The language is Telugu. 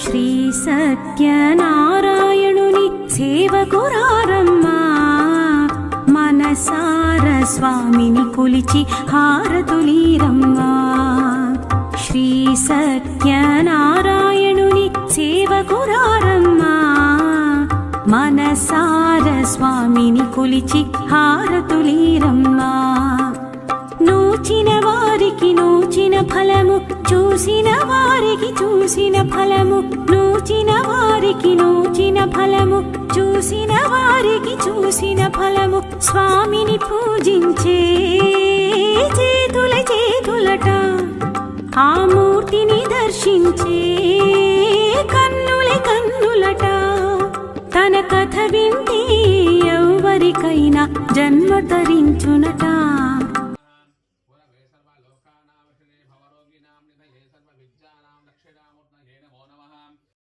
శ్రీ సత్యనారాయణుని సేవకురారమ్మా, మనసార స్వామిని కొలిచి హారతులీరమ్మా. శ్రీ సత్యనారాయణుని సేవకురారమ్మా, మనసార స్వామిని కొలిచి హారతులీరమ్మా. నూచిన వారికి నూచిన ఫలము, చూసిన వారికి చూసిన ఫలము, నూచిన వారికి నూచిన ఫలము, చూసిన వారికి చూసిన ఫలము. స్వామిని పూజించే చేతుల చేతులట, ఆ మూర్తిని దర్శించే కన్నుల కన్నులట. తన కథ వింటే ఎవరికైనా జన్మ తరించునట.